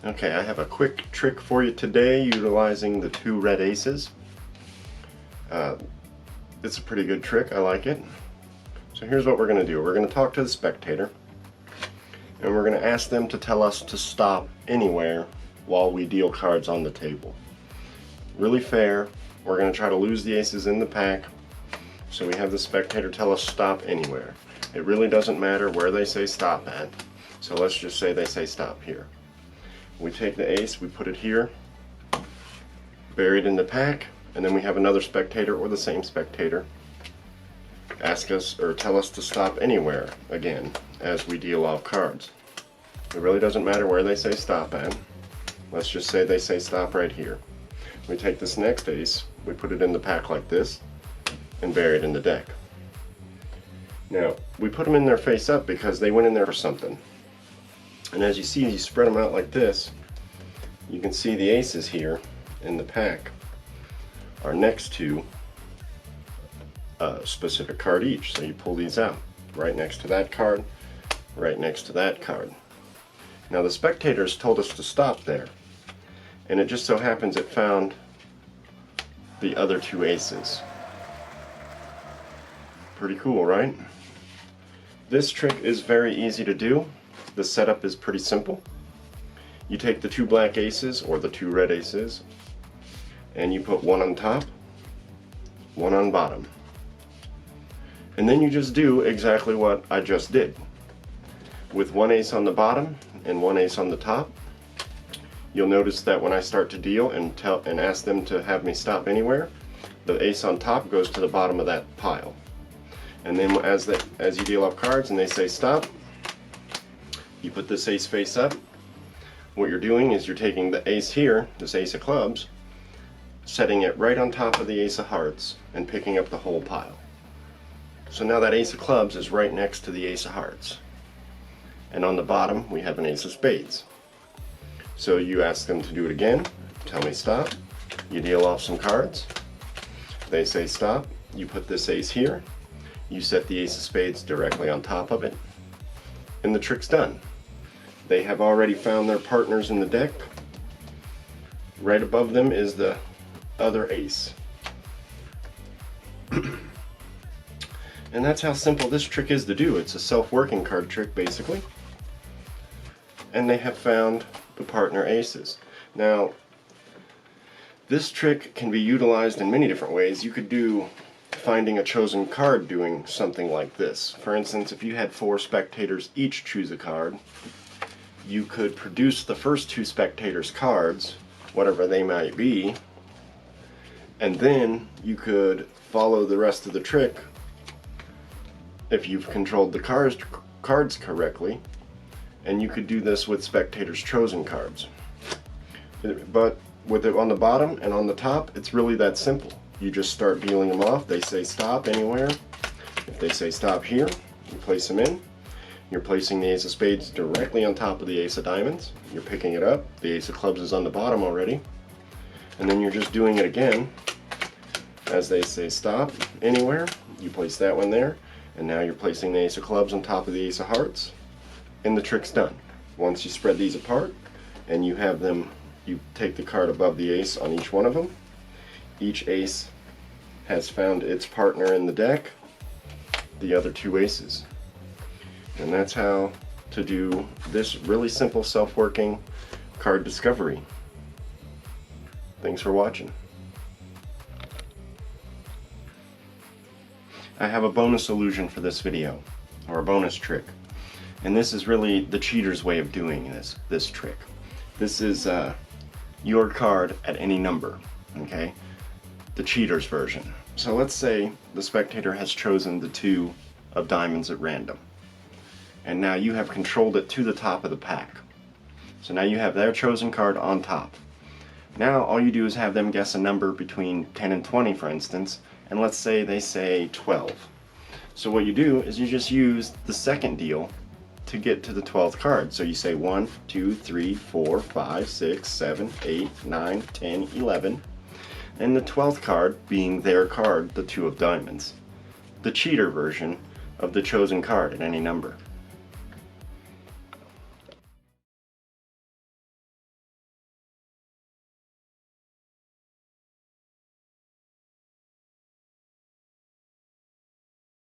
Okay, I have a quick trick for you today utilizing the 2 red aces. It's a pretty good trick, I like it. So here's what we're going to do. We're going to talk to the spectator and we're going to ask them to tell us to stop anywhere while we deal cards on the table. Really fair. We're going to try to lose the aces in the pack, so we have the spectator tell us stop anywhere. It really doesn't matter where they say stop at, so let's just say they say stop here. We take the ace, we put it here, bury it in the pack, and then we have another spectator or the same spectator ask us or tell us to stop anywhere again as we deal off cards. It really doesn't matter where they say stop at. Let's just say they say stop right here. We take this next ace, we put it in the pack like this, and bury it in the deck. Now, we put them in there face up because they went in there for something. And as you see, you spread them out like this, you can see the aces here in the pack are next to a specific card each. So you pull these out, right next to that card, right next to that card. Now the spectators told us to stop there, and it just so happens it found the other 2 aces. Pretty cool, right? This trick is very easy to do. The setup is pretty simple. You take the 2 black aces or the 2 red aces and you put one on top, one on bottom. And then you just do exactly what I just did. With 1 ace on the bottom and 1 ace on the top, you'll notice that when I start to deal and ask them to have me stop anywhere, the ace on top goes to the bottom of that pile. And then as you deal off cards and they say stop, you put this ace face up. What you're doing is you're taking the ace here, this ace of clubs, setting it right on top of the ace of hearts and picking up the whole pile. So now that ace of clubs is right next to the ace of hearts. And on the bottom we have an ace of spades. So you ask them to do it again, tell me stop, you deal off some cards, they say stop, you put this ace here, you set the ace of spades directly on top of it, and the trick's done. They have already found their partners in the deck. Right above them is the other ace. And that's how simple this trick is to do. It's a self-working card trick basically. And they have found the partner aces. Now, this trick can be utilized in many different ways. You could do finding a chosen card doing something like this. For instance, if you had 4 spectators each choose a card, you could produce the first 2 spectators' cards, whatever they might be, and then you could follow the rest of the trick if you've controlled the cards correctly, and you could do this with spectators' chosen cards. But with it on the bottom and on the top, it's really that simple. You just start dealing them off. They say stop anywhere. If they say stop here, you place them in. You're placing the ace of spades directly on top of the ace of diamonds. You're picking it up. The ace of clubs is on the bottom already. And then you're just doing it again. As they say stop anywhere, you place that one there. And now you're placing the ace of clubs on top of the ace of hearts. And the trick's done. Once you spread these apart and you have them, you take the card above the ace on each one of them. Each ace has found its partner in the deck, the other 2 aces. And that's how to do this really simple self-working card discovery. Thanks for watching. I have a bonus illusion for this video, or a bonus trick. And this is really the cheater's way of doing this trick. This is your card at any number, okay? The cheater's version. So let's say the spectator has chosen the 2 of diamonds at random. And now you have controlled it to the top of the pack. So now you have their chosen card on top. Now all you do is have them guess a number between 10 and 20, for instance, and let's say they say 12. So what you do is you just use the second deal to get to the 12th card. So you say 1, 2, 3, 4, 5, 6, 7, 8, 9, 10, 11. And the 12th card being their card, the 2 of diamonds. The cheater version of the chosen card at any number.